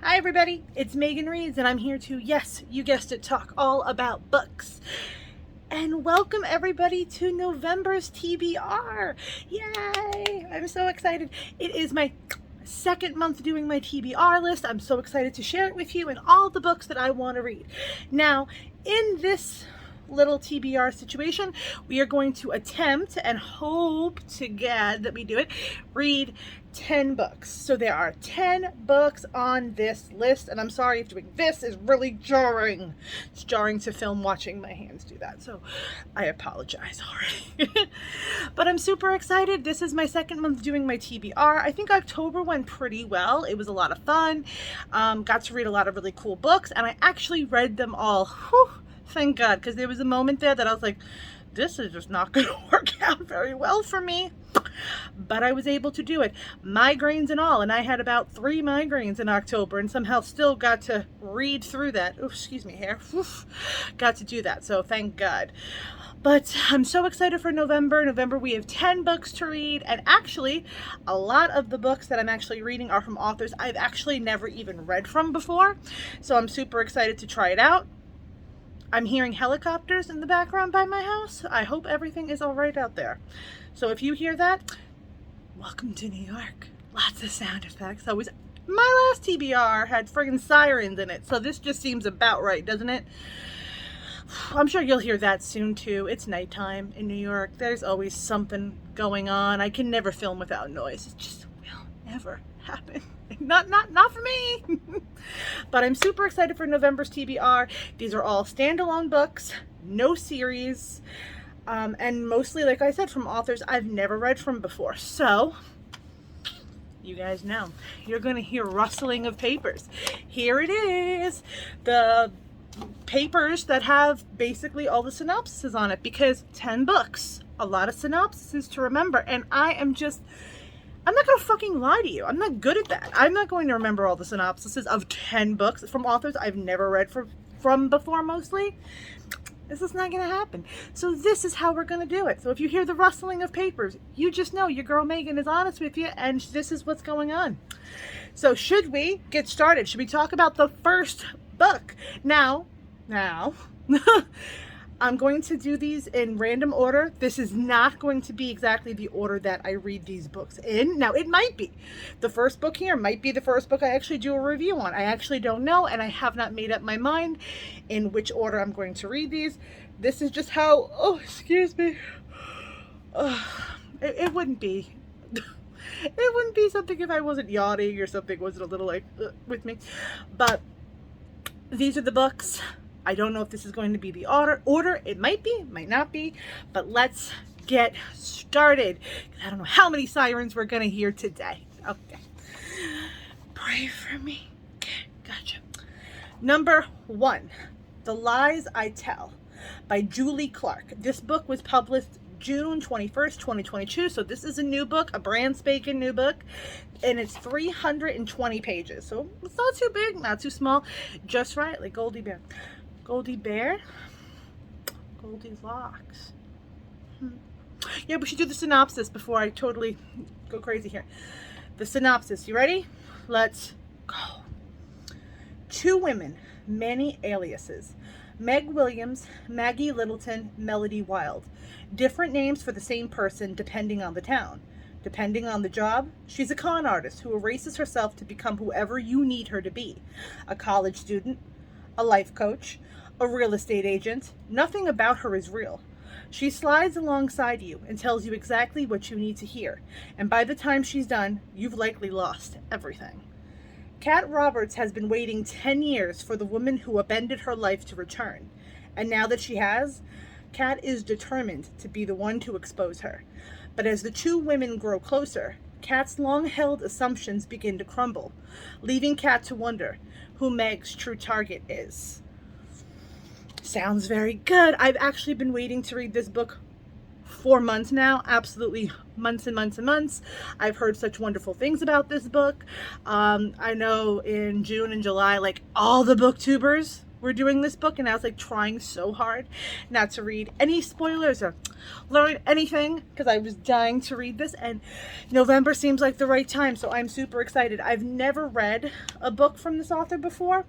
Hi everybody, it's Megan Reeds and I'm here to, yes, you guessed it, talk all about books. And welcome everybody to November's TBR. Yay! I'm so excited. It is my second month doing my TBR list. I'm so excited to share it with you and all the books that I want to read. Now, in this little TBR situation, we are going to attempt and hope to God that we do it, read 10 books. So there are 10 books on this list, and I'm sorry if doing this is really jarring. It's jarring to film watching my hands do that, so I apologize already. But I'm super excited. This is my second month doing my TBR. I think October went pretty well. It was a lot of fun. Got to read a lot of really cool books, and I actually read them all. Whew, thank God, because there was a moment there that I was like, this is just not going to work out very well for me. But I was able to do it, migraines and all, and I had about 3 migraines in October and somehow still got to read through that. Oh, excuse me, hair. Oof. Got to do that, so thank God. But I'm so excited for November. November we have 10 books to read, and actually a lot of the books that I'm actually reading are from authors I've actually never even read from before, so I'm super excited to try it out. I'm hearing helicopters in the background by my house. I hope everything is all right out there. So if you hear that, welcome to New York. Lots of sound effects. My last TBR had friggin' sirens in it, so this just seems about right, doesn't it? I'm sure you'll hear that soon too. It's nighttime in New York. There's always something going on. I can never film without noise. It just will never happen. Not for me. But I'm super excited for November's TBR. These are all standalone books, no series, and mostly, like I said, from authors I've never read from before. So you guys know you're going to hear rustling of papers. Here it is, the papers that have basically all the synopses on it, because 10 books, a lot of synopses to remember, and I'm not going to fucking lie to you. I'm not good at that. I'm not going to remember all the synopsises of 10 books from authors I've never read from before mostly. This is not going to happen. So this is how we're going to do it. So if you hear the rustling of papers, you just know your girl Megan is honest with you and this is what's going on. So should we get started? Should we talk about the first book? Now, I'm going to do these in random order. This is not going to be exactly the order that I read these books in. Now, it might be. The first book here might be the first book I actually do a review on. I actually don't know, and I have not made up my mind in which order I'm going to read these. This is just how, oh, excuse me. It wouldn't be. It wouldn't be something if I wasn't yawning or something wasn't a little like with me. But these are the books. I don't know if this is going to be the order. It might be, might not be, but let's get started. I don't know how many sirens we're going to hear today. Okay. Pray for me. Okay, gotcha. Number 1, The Lies I Tell by Julie Clark. This book was published June 21st, 2022. So this is a new book, a brand spanking new book, and it's 320 pages. So it's not too big, not too small, just right, like Goldie Bear. Goldie Bear? Goldilocks. Yeah, we should do the synopsis before I totally go crazy here. The synopsis, you ready? Let's go. 2 women, many aliases. Meg Williams, Maggie Littleton, Melody Wild. Different names for the same person depending on the town. Depending on the job, she's a con artist who erases herself to become whoever you need her to be. A college student, a life coach, a real estate agent. Nothing about her is real. She slides alongside you and tells you exactly what you need to hear, and by the time she's done, you've likely lost everything. Kat Roberts has been waiting 10 years for the woman who upended her life to return, and now that she has, Kat is determined to be the one to expose her. But as the 2 women grow closer, Kat's long-held assumptions begin to crumble, leaving Kat to wonder who Meg's true target is. Sounds very good. I've actually been waiting to read this book for months now, absolutely months and months and months. I've heard such wonderful things about this book. I know in June and July, like all the booktubers were doing this book, and I was like trying so hard not to read any spoilers or learn anything because I was dying to read this, and November seems like the right time, so I'm super excited. I've never read a book from this author before,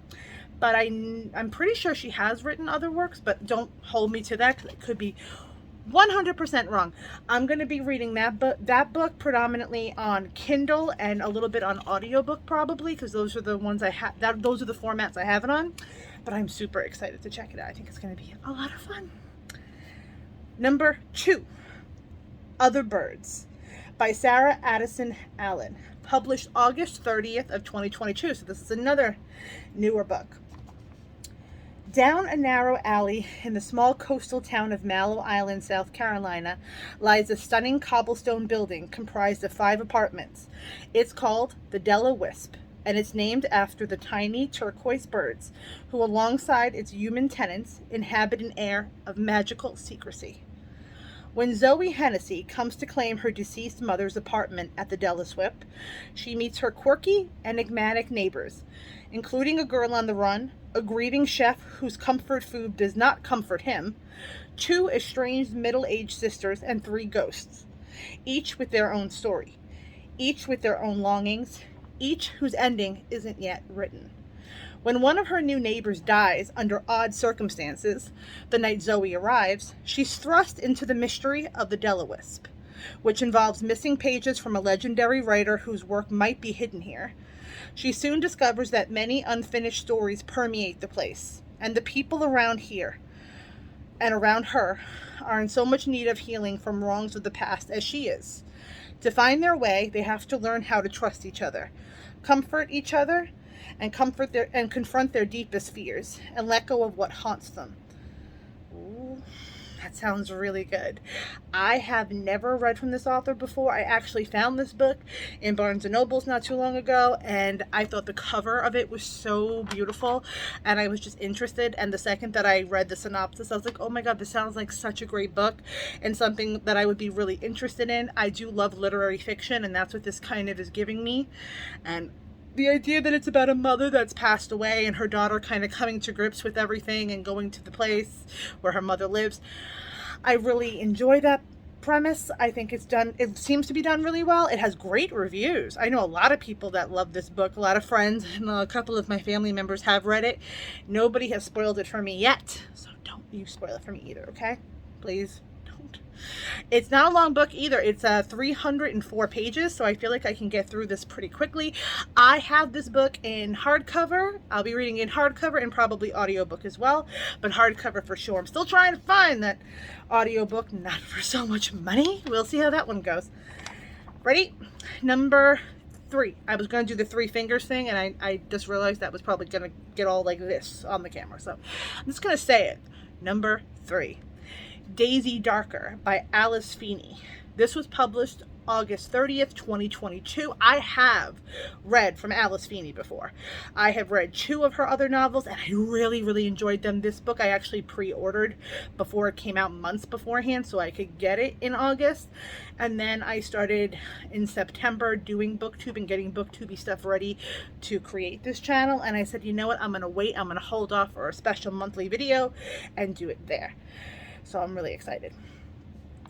but I'm pretty sure she has written other works, but don't hold me to that because it could be 100% wrong. I'm going to be reading that book predominantly on Kindle and a little bit on audiobook probably, because those are the ones I have, those are the formats I have it on. But I'm super excited to check it out. I think it's going to be a lot of fun. Number 2, Other Birds by Sarah Addison Allen, published August 30th of 2022. So this is another newer book. Down a narrow alley in the small coastal town of Mallow Island, South Carolina, lies a stunning cobblestone building comprised of 5 apartments. It's called the Della Wisp, and it's named after the tiny turquoise birds who, alongside its human tenants, inhabit an air of magical secrecy. When Zoe Hennessy comes to claim her deceased mother's apartment at the Della Wisp, she meets her quirky, enigmatic neighbors, including a girl on the run, a grieving chef whose comfort food does not comfort him, 2 estranged middle-aged sisters, and 3 ghosts, each with their own story, each with their own longings, each whose ending isn't yet written. When one of her new neighbors dies under odd circumstances, the night Zoe arrives, she's thrust into the mystery of the Della Wisp, which involves missing pages from a legendary writer whose work might be hidden here. She soon discovers that many unfinished stories permeate the place, and the people around here and around her are in so much need of healing from wrongs of the past as she is. To find their way, they have to learn how to trust each other, comfort each other, and confront their deepest fears, and let go of what haunts them. Ooh, that sounds really good. I have never read from this author before. I actually found this book in Barnes & Noble's not too long ago, and I thought the cover of it was so beautiful, and I was just interested. And the second that I read the synopsis, I was like, oh my god, this sounds like such a great book and something that I would be really interested in. I do love literary fiction, and that's what this kind of is giving me. And the idea that it's about a mother that's passed away and her daughter kind of coming to grips with everything and going to the place where her mother lives. I really enjoy that premise. I think it seems to be done really well. It has great reviews. I know a lot of people that love this book. A lot of friends and a couple of my family members have read it. Nobody has spoiled it for me yet. So don't you spoil it for me either, okay? Please. It's not a long book either. It's 304 pages, so I feel like I can get through this pretty quickly. I have this book in hardcover. I'll be reading in hardcover and probably audiobook as well, but hardcover for sure. I'm still trying to find that audiobook, not for so much money. We'll see how that one goes. Ready? Number 3. I was going to do the 3 fingers thing, and I just realized that was probably going to get all like this on the camera, so I'm just going to say it. Number 3. Daisy Darker by Alice Feeney. This was published August 30th, 2022. I have read from Alice Feeney before. I have read 2 of her other novels, and I really, really enjoyed them. This book I actually pre-ordered before it came out months beforehand so I could get it in August. And then I started in September doing booktube and getting booktubey stuff ready to create this channel. And I said, you know what, I'm going to wait. I'm going to hold off for a special monthly video and do it there. So I'm really excited.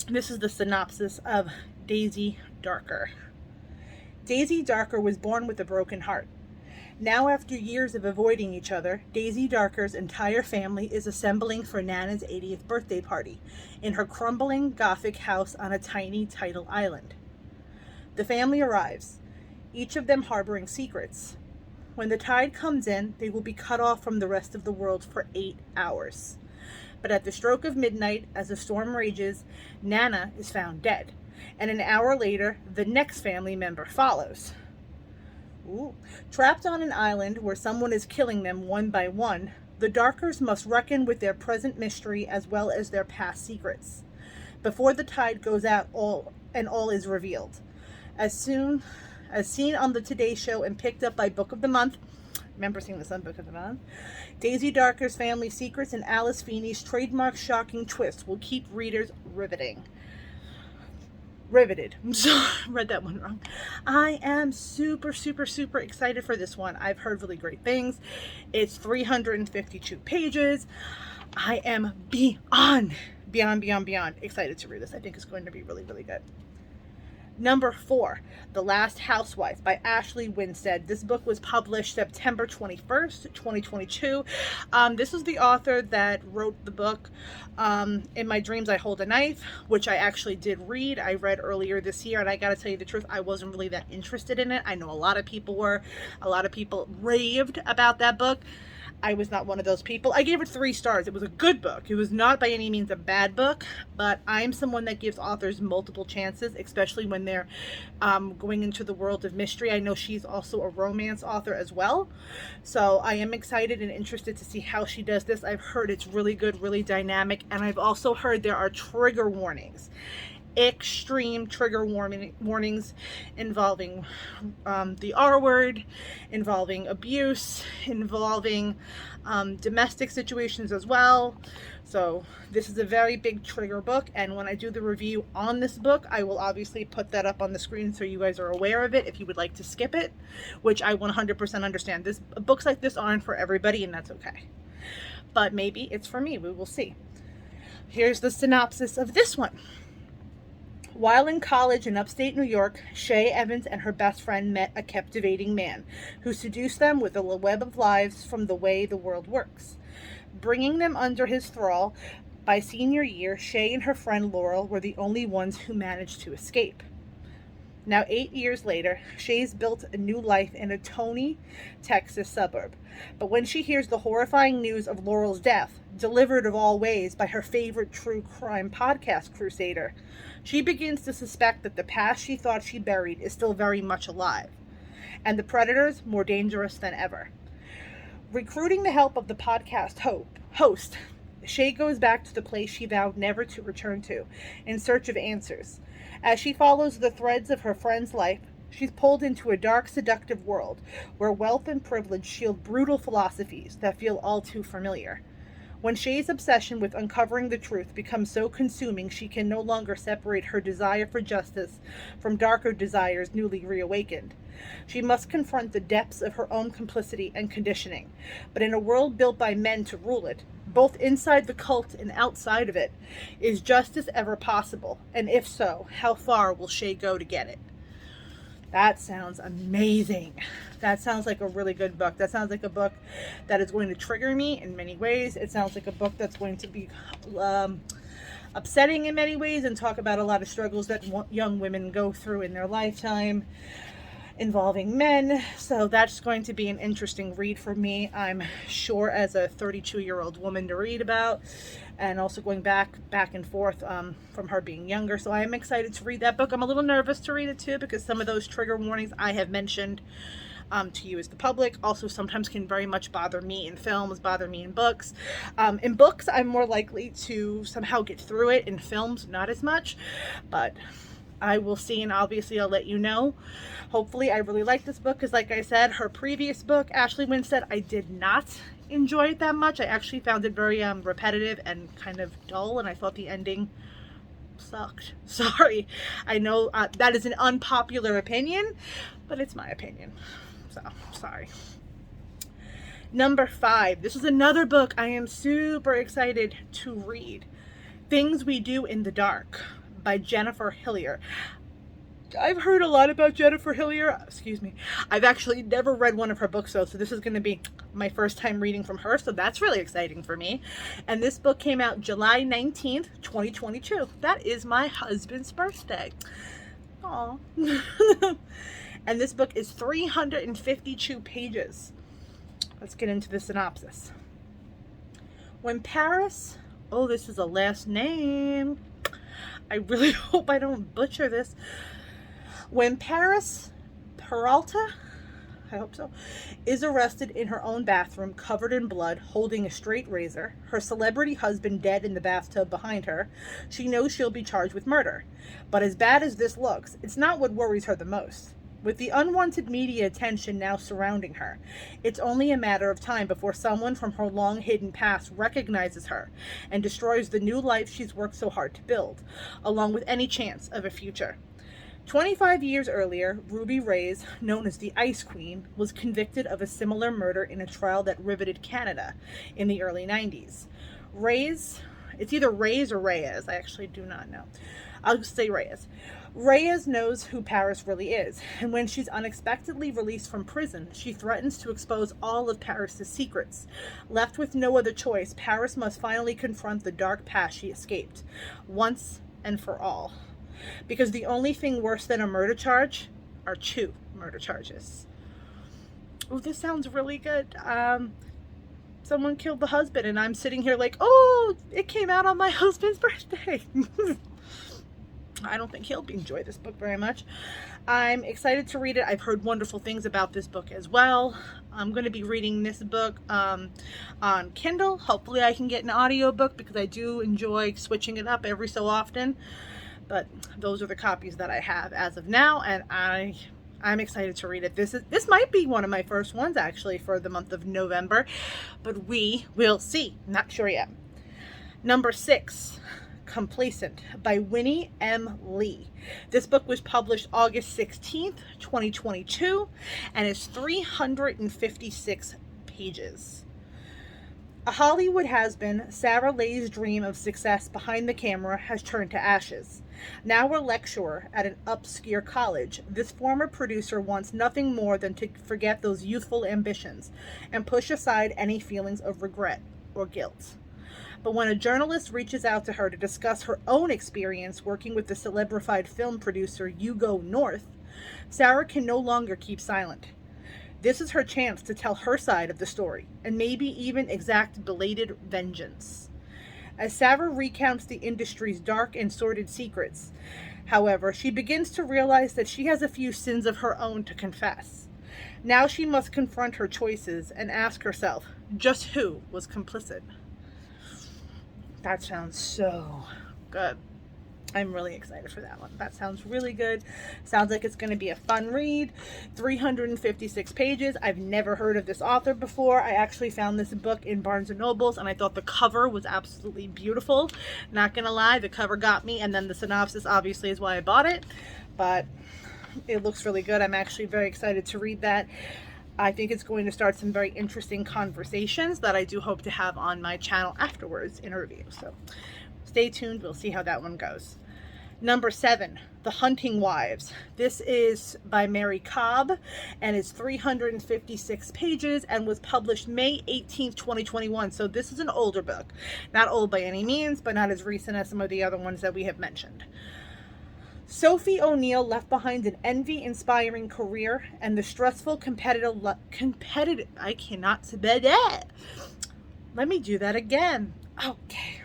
This is the synopsis of Daisy Darker. Daisy Darker was born with a broken heart. Now, after years of avoiding each other, Daisy Darker's entire family is assembling for Nana's 80th birthday party in her crumbling Gothic house on a tiny tidal island. The family arrives, each of them harboring secrets. When the tide comes in, they will be cut off from the rest of the world for 8 hours. But at the stroke of midnight, as the storm rages, Nana is found dead, and an hour later, the next family member follows. Ooh. Trapped on an island where someone is killing them one by one, the Darkers must reckon with their present mystery as well as their past secrets. Before the tide goes out, all is revealed. As seen on the Today Show and picked up by Book of the Month, remember seeing this on Book of the Month, Daisy Darker's family secrets and Alice Feeney's trademark shocking twist will keep readers riveting. riveted. So read that one wrong. I am super, super, super excited for this one. I've heard really great things. It's 352 pages. I am beyond excited to read this. I think it's going to be really, really good. Number 4, The Last Housewife by Ashley Winstead. This book was published September 21st, 2022. This is the author that wrote the book, In My Dreams I Hold a Knife, which I actually did read. I read earlier this year, and I gotta tell you the truth, I wasn't really that interested in it. I know a lot of people were. A lot of people raved about that book. I was not one of those people. I gave it 3 stars. It was a good book. It was not by any means a bad book, but I'm someone that gives authors multiple chances, especially when they're going into the world of mystery. I know she's also a romance author as well, so I am excited and interested to see how she does this. I've heard it's really good, really dynamic, and I've also heard there are trigger warnings. Extreme trigger warnings involving the R word, involving abuse, involving domestic situations as well. So this is a very big trigger book, and when I do the review on this book, I will obviously put that up on the screen so you guys are aware of it if you would like to skip it, which I 100% understand. Books like this aren't for everybody, and that's okay. But maybe it's for me. We will see. Here's the synopsis of this one. While in college in upstate New York, Shay Evans and her best friend met a captivating man who seduced them with a web of lies from the way the world works. Bringing them under his thrall, by senior year, Shay and her friend Laurel were the only ones who managed to escape. Now, 8 years later, Shay's built a new life in a Tony, Texas suburb. But when she hears the horrifying news of Laurel's death, delivered of all ways by her favorite true crime podcast crusader, she begins to suspect that the past she thought she buried is still very much alive, and the predators more dangerous than ever. Recruiting the help of the podcast host, Shay goes back to the place she vowed never to return to, in search of answers. As she follows the threads of her friend's life, she's pulled into a dark, seductive world where wealth and privilege shield brutal philosophies that feel all too familiar. When Shay's obsession with uncovering the truth becomes so consuming she can no longer separate her desire for justice from darker desires newly reawakened, she must confront the depths of her own complicity and conditioning. But in a world built by men to rule it, both inside the cult and outside of it, is justice ever possible? And if so, how far will Shay go to get it? That sounds amazing. That sounds like a really good book. That sounds like a book that is going to trigger me in many ways. It sounds like a book that's going to be upsetting in many ways and talk about a lot of struggles that young women go through in their lifetime involving men. So that's going to be an interesting read for me, I'm sure, as a 32-year-old woman to read about, and also going back and forth from her being younger. So I am excited to read that book. I'm a little nervous to read it too, because some of those trigger warnings I have mentioned to you as the public also sometimes can very much bother me in films, bother me in books. In books, I'm more likely to somehow get through it. In films, not as much, but I will see, and obviously I'll let you know. Hopefully, I really like this book, because like I said, her previous book, Ashley Winstead, I did not enjoy it that much. I actually found it very repetitive and kind of dull, and I thought the ending sucked. Sorry. I know that is an unpopular opinion, but it's my opinion. So, sorry. Number 5. This is another book I am super excited to read. Things We Do in the Dark by Jennifer Hillier. I've heard a lot about Jennifer Hillier. Excuse me. I've actually never read one of her books though, so this is going to be my first time reading from her, so that's really exciting for me. And this book came out July 19th, 2022. That is my husband's birthday. Aww. And this book is 352 pages. Let's get into the synopsis. When Paris, oh, this is a last name. I really hope I don't butcher this. When Paris Peralta, I hope so, is arrested in her own bathroom, covered in blood, holding a straight razor, her celebrity husband dead in the bathtub behind her, she knows she'll be charged with murder. But as bad as this looks, it's not what worries her the most. With the unwanted media attention now surrounding her, it's only a matter of time before someone from her long hidden past recognizes her and destroys the new life she's worked so hard to build, along with any chance of a future. 25 years earlier, Ruby Reyes, known as the Ice Queen, was convicted of a similar murder in a trial that riveted Canada in the early 90s. Reyes, it's either Reyes or Reyes, I actually do not know. I'll just say Reyes. Reyes knows who Paris really is, and when she's unexpectedly released from prison, she threatens to expose all of Paris's secrets. Left with no other choice, Paris must finally confront the dark past she escaped, once and for all. Because the only thing worse than a murder charge are 2 murder charges. Oh, this sounds really good. Someone killed the husband, and I'm sitting here like, oh, it came out on my husband's birthday. I don't think he'll enjoy this book very much. I'm excited to read it. I've heard wonderful things about this book as well. I'm going to be reading this book on Kindle. Hopefully I can get an audiobook because I do enjoy switching it up every so often. But those are the copies that I have as of now, and I'm excited to read it. This might be one of my first ones actually for the month of November, but we will see. Not sure yet. Number 6. Complacent by Winnie M. Lee. This book was published August 16th, 2022, and it's 356 pages. A Hollywood has-been, Sarah Lay's dream of success behind the camera has turned to ashes. Now a lecturer at an obscure college, this former producer wants nothing more than to forget those youthful ambitions and push aside any feelings of regret or guilt. But when a journalist reaches out to her to discuss her own experience working with the celebrified film producer Hugo North, Sarah can no longer keep silent. This is her chance to tell her side of the story, and maybe even exact belated vengeance. As Sarah recounts the industry's dark and sordid secrets, however, she begins to realize that she has a few sins of her own to confess. Now she must confront her choices and ask herself, just who was complicit? That sounds so good. I'm really excited for that one. That sounds really good. Sounds like it's going to be a fun read. 356 pages. I've never heard of this author before. I actually found this book in Barnes & Noble's, and I thought the cover was absolutely beautiful. Not going to lie, the cover got me, and then the synopsis obviously is why I bought it. But it looks really good. I'm actually very excited to read that. I think it's going to start some very interesting conversations that I do hope to have on my channel afterwards in a review. So stay tuned. We'll see how that one goes. Number 7, The Hunting Wives. This is by Mary Cobb, and it's 356 pages and was published May 18th, 2021. So this is an older book. Not old by any means, but not as recent as some of the other ones that we have mentioned. Sophie O'Neill left behind an envy-inspiring career and the stressful competitive, I cannot say that. Let me do that again. Okay.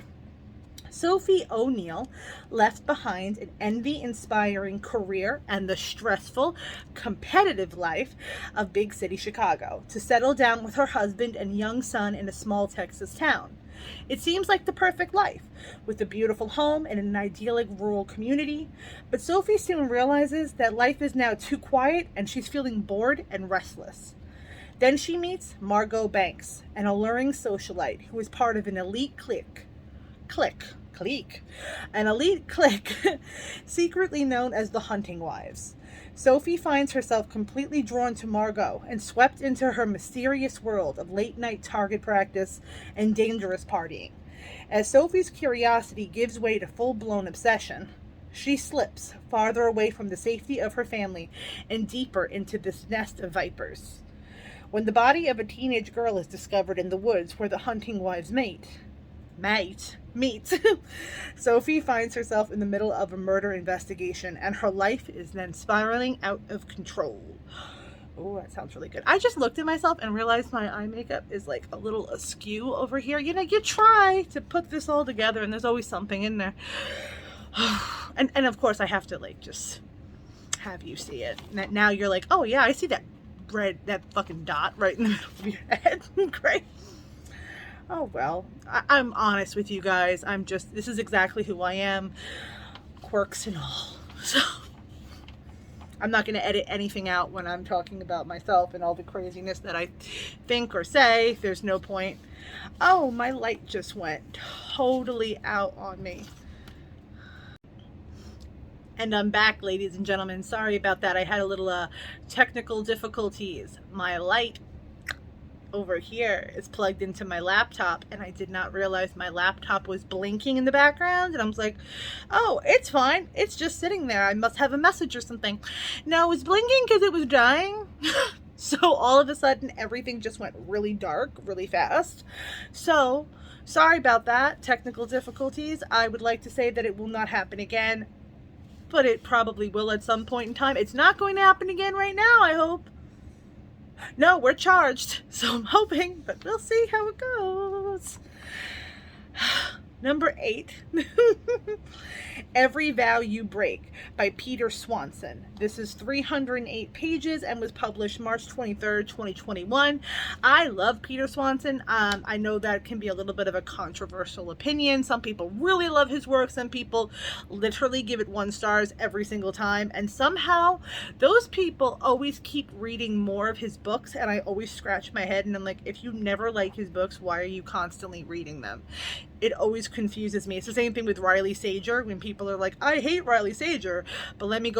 Sophie O'Neill left behind an envy-inspiring career and the stressful, competitive life of big city Chicago to settle down with her husband and young son in a small Texas town. It seems like the perfect life, with a beautiful home in an idyllic rural community, but Sophie soon realizes that life is now too quiet and she's feeling bored and restless. Then she meets Margot Banks, an alluring socialite who is part of an elite clique, secretly known as the Hunting Wives. Sophie finds herself completely drawn to Margot and swept into her mysterious world of late-night target practice and dangerous partying. As Sophie's curiosity gives way to full-blown obsession, she slips farther away from the safety of her family and deeper into this nest of vipers. When the body of a teenage girl is discovered in the woods where the Hunting Wives meet, Sophie finds herself in the middle of a murder investigation, and her life is then spiraling out of control. Oh, that sounds really good. I just looked at myself and realized my eye makeup is like a little askew over here. You know, you try to put this all together and there's always something in there. and of course I have to like just have you see it. Now you're like, oh yeah, I see that red, that fucking dot right in the middle of your head. Great. Oh, well, I'm honest with you guys. This is exactly who I am. Quirks and all. So, I'm not going to edit anything out when I'm talking about myself and all the craziness that I think or say. There's no point. Oh, my light just went totally out on me. And I'm back, ladies and gentlemen. Sorry about that. I had a little technical difficulties. My light over here is plugged into my laptop, and I did not realize my laptop was blinking in the background, and I was like, oh, it's fine, it's just sitting there, I must have a message or something. No, it was blinking because it was dying. So all of a sudden everything just went really dark really fast. So sorry about that, technical difficulties. I would like to say that it will not happen again, but it probably will at some point in time. It's not going to happen again right now, I hope. No, we're charged, so I'm hoping, but we'll see how it goes. Number 8, Every Vow You Break by Peter Swanson. This is 308 pages and was published March 23rd, 2021. I love Peter Swanson. I know that can be a little bit of a controversial opinion. Some people really love his work. Some people literally give it 1 star every single time. And somehow those people always keep reading more of his books, and I always scratch my head and I'm like, if you never like his books, why are you constantly reading them? It always confuses me. It's the same thing with Riley Sager, when people are like, I hate Riley Sager, but let me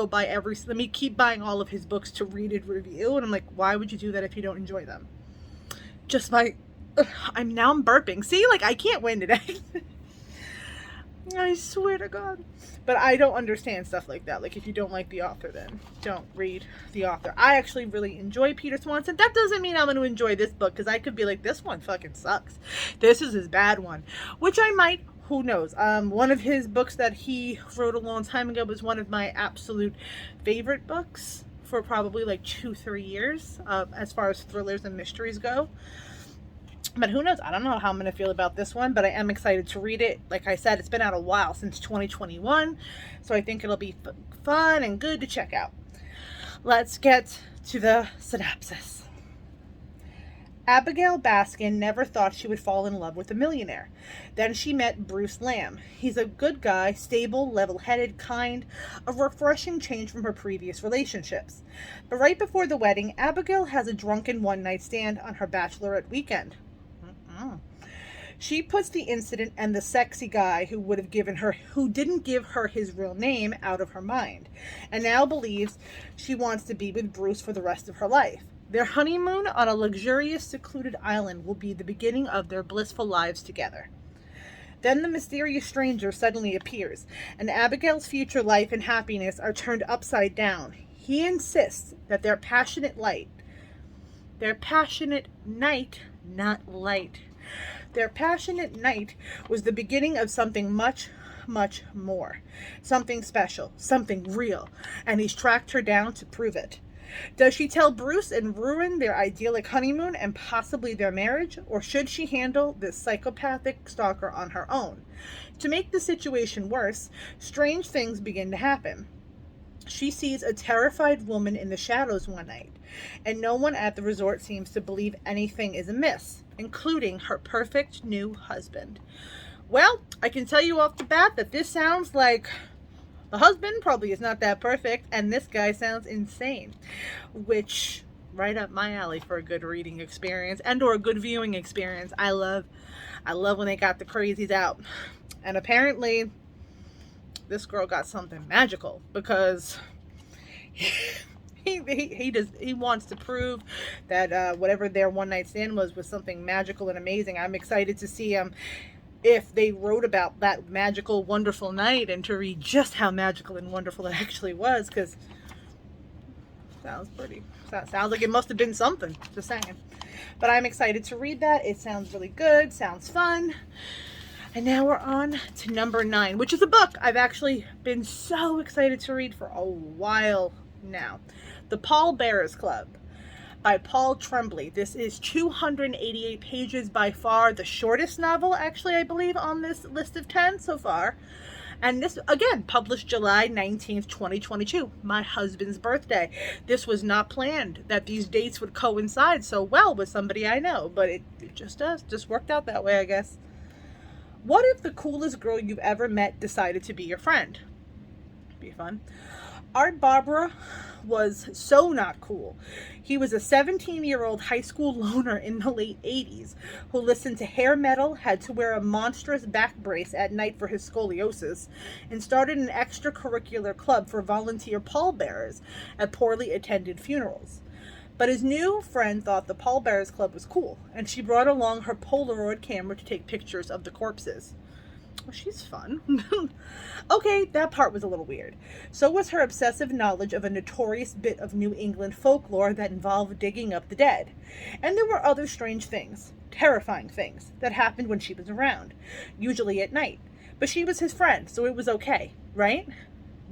keep buying all of his books to read and review. And I'm like, why would you do that if you don't enjoy them? I'm burping. See, like, I can't win today. I swear to God. But I don't understand stuff like that. Like, if you don't like the author, then don't read the author. I actually really enjoy Peter Swanson. That doesn't mean I'm going to enjoy this book, because I could be like, this one fucking sucks. This is his bad one. Which I might. Who knows? One of his books that he wrote a long time ago was one of my absolute favorite books for probably like 2-3 years, as far as thrillers and mysteries go. But who knows? I don't know how I'm going to feel about this one, but I am excited to read it. Like I said, it's been out a while, since 2021, so I think it'll be fun and good to check out. Let's get to the synopsis. Abigail Baskin never thought she would fall in love with a millionaire. Then she met Bruce Lamb. He's a good guy, stable, level-headed, kind, a refreshing change from her previous relationships. But right before the wedding, Abigail has a drunken one-night stand on her bachelorette weekend. She puts the incident and the sexy guy who didn't give her his real name out of her mind, and now believes she wants to be with Bruce for the rest of her life. Their honeymoon on a luxurious, secluded island will be the beginning of their blissful lives together. Then the mysterious stranger suddenly appears, and Abigail's future life and happiness are turned upside down. He insists that their passionate night, was the beginning of something much, much more. Something special, something real, and he's tracked her down to prove it. Does she tell Bruce and ruin their idyllic honeymoon and possibly their marriage, or should she handle this psychopathic stalker on her own? To make the situation worse, strange things begin to happen. She sees a terrified woman in the shadows one night, and no one at the resort seems to believe anything is amiss, including her perfect new husband. Well, I can tell you off the bat that this sounds like the husband probably is not that perfect, and this guy sounds insane, which right up my alley for a good reading experience and or a good viewing experience. I love when they got the crazies out. And apparently this girl got something magical, because he wants to prove that whatever their one night stand was something magical and amazing. I'm excited to see if they wrote about that magical, wonderful night, and to read just how magical and wonderful it actually was, because sounds like it must have been something, just saying. But I'm excited to read that. It sounds really good, sounds fun. And now we're on to number 9, which is a book I've actually been so excited to read for a while now. The Paul Bearers Club by Paul Tremblay. This is 288 pages, by far the shortest novel, actually, I believe, on this list of 10 so far. And this, again, published July 19th, 2022, my husband's birthday. This was not planned that these dates would coincide so well with somebody I know, but it just does. Just worked out that way, I guess. What if the coolest girl you've ever met decided to be your friend? Be fun. Art Barbara was so not cool. He was a 17-year-old high school loner in the late 80s who listened to hair metal, had to wear a monstrous back brace at night for his scoliosis, and started an extracurricular club for volunteer pallbearers at poorly attended funerals. But his new friend thought the pallbearers club was cool, and she brought along her Polaroid camera to take pictures of the corpses. Well, she's fun. Okay, that part was a little weird. So was her obsessive knowledge of a notorious bit of New England folklore that involved digging up the dead. And there were other strange things, terrifying things, that happened when she was around, usually at night. But she was his friend, so it was okay, right?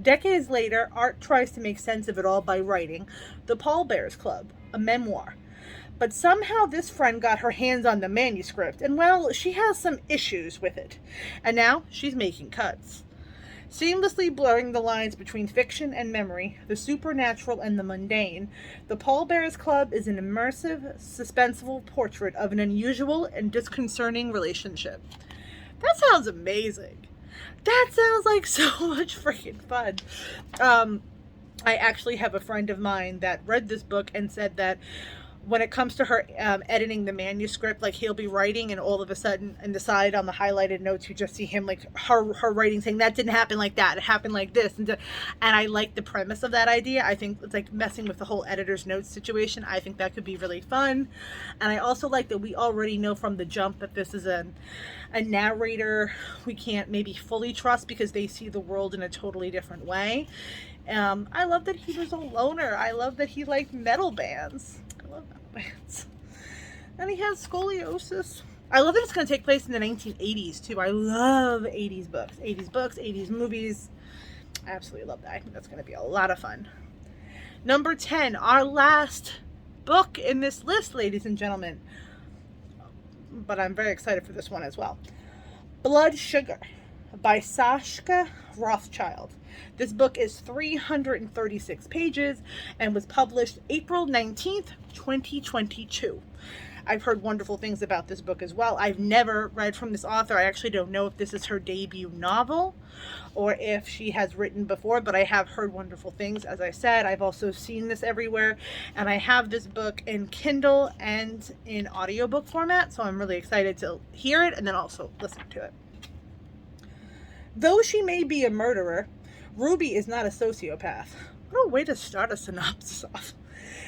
Decades later, Art tries to make sense of it all by writing The Pallbearers Club, a memoir. But somehow this friend got her hands on the manuscript, and well, she has some issues with it. And now she's making cuts. Seamlessly blurring the lines between fiction and memory, the supernatural and the mundane, The Pallbearers Club is an immersive, suspenseful portrait of an unusual and disconcerting relationship. That sounds amazing. That sounds like so much freaking fun. I actually have a friend of mine that read this book and said that when it comes to her editing the manuscript, like he'll be writing and all of a sudden on the side on the highlighted notes you just see him like her writing saying that didn't happen like that, it happened like this, and I like the premise of that idea. I think it's like messing with the whole editor's notes situation. I think that could be really fun. And I also like that we already know from the jump that this is a narrator we can't maybe fully trust because they see the world in a totally different way. I love that he was a loner. I love that he liked metal bands. I love metal bands. And he has scoliosis. I love that it's going to take place in the 1980s too. I love 80s books, 80s movies. I absolutely love that. I think that's going to be a lot of fun. Number 10, our last book in this list, ladies and gentlemen. But I'm very excited for this one as well. Blood Sugar by Sascha Rothschild. This book is 336 pages and was published April 19th, 2022. I've heard wonderful things about this book as well. I've never read from this author. I actually don't know if this is her debut novel or if she has written before, but I have heard wonderful things. As I said, I've also seen this everywhere, and I have this book in Kindle and in audiobook format, so I'm really excited to hear it and then also listen to it. Though she may be a murderer, Ruby is not a sociopath. What a way to start a synopsis off.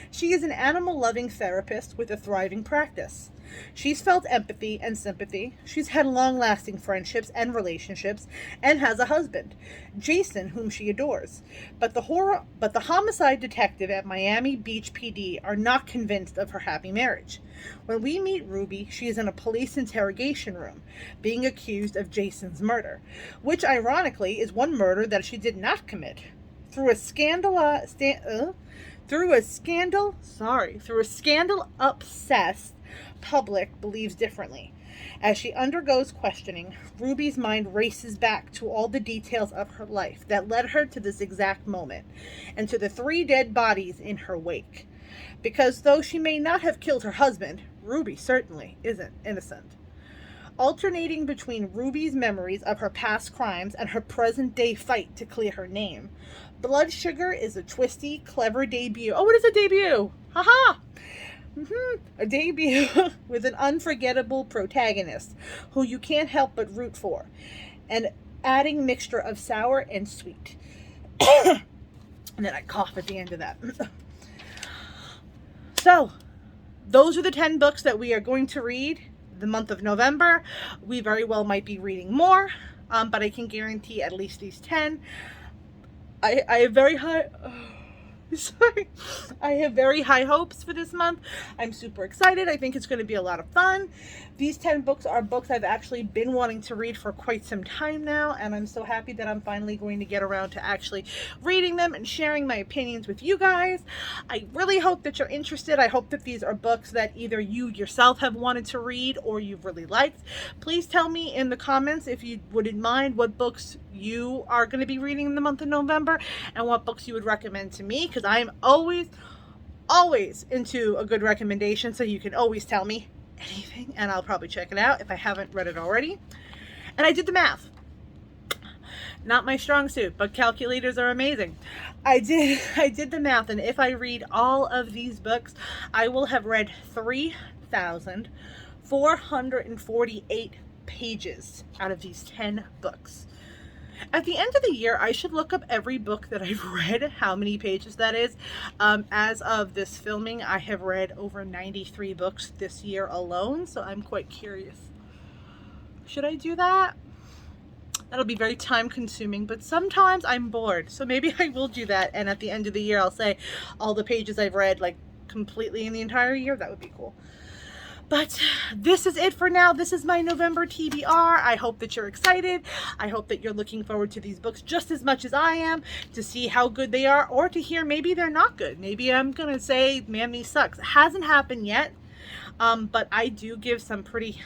She is an animal-loving therapist with a thriving practice. She's felt empathy and sympathy. She's had long-lasting friendships and relationships and has a husband, Jason, whom she adores. But the homicide detective at Miami Beach PD are not convinced of her happy marriage. When we meet Ruby, she is in a police interrogation room, being accused of Jason's murder, which ironically is one murder that she did not commit. Through a scandal-obsessed public believes differently. As she undergoes questioning, Ruby's mind races back to all the details of her life that led her to this exact moment, and to the 3 dead bodies in her wake. Because though she may not have killed her husband, Ruby certainly isn't innocent. Alternating between Ruby's memories of her past crimes and her present-day fight to clear her name, Blood Sugar is a twisty, clever debut. Oh, it is a debut! Haha! A debut with an unforgettable protagonist who you can't help but root for. An adding mixture of sour and sweet. And then I cough at the end of that. So, those are the 10 books that we are going to read the month of November. We very well might be reading more, but I can guarantee at least these 10. I have very high... Sorry. I have very high hopes for this month. I'm super excited. I think it's going to be a lot of fun. These 10 books are books I've actually been wanting to read for quite some time now, and I'm so happy that I'm finally going to get around to actually reading them and sharing my opinions with you guys. I really hope that you're interested. I hope that these are books that either you yourself have wanted to read or you've really liked. Please tell me in the comments, if you wouldn't mind, what books you are going to be reading in the month of November and what books you would recommend to me, because I'm always into a good recommendation, so you can always tell me anything and I'll probably check it out if I haven't read it already. And I did the math. Not my strong suit, but calculators are amazing. I did the math, and if I read all of these books, I will have read 3,448 pages out of these 10 books. At the end of the year, I should look up every book that I've read, how many pages that is. As of this filming, I have read over 93 books this year alone, so I'm quite curious. Should I do that? That'll be very time consuming, but sometimes I'm bored, so maybe I will do that, and at the end of the year I'll say all the pages I've read, like, completely in the entire year. That would be cool. But this is it for now. This is my November TBR. I hope that you're excited. I hope that you're looking forward to these books just as much as I am, to see how good they are, or to hear maybe they're not good. Maybe I'm gonna say, man, these sucks. It hasn't happened yet, but I do give some pretty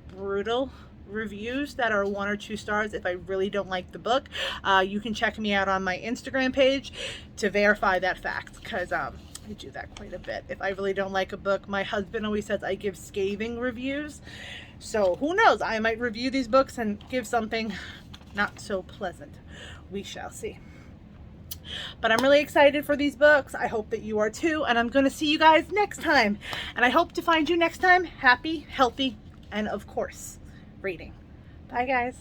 brutal reviews that are 1 or 2 stars if I really don't like the book. You can check me out on my Instagram page to verify that fact, because I do that quite a bit. If I really don't like a book, my husband always says I give scathing reviews. So who knows? I might review these books and give something not so pleasant. We shall see. But I'm really excited for these books. I hope that you are too. And I'm going to see you guys next time. And I hope to find you next time happy, healthy, and of course, reading. Bye, guys.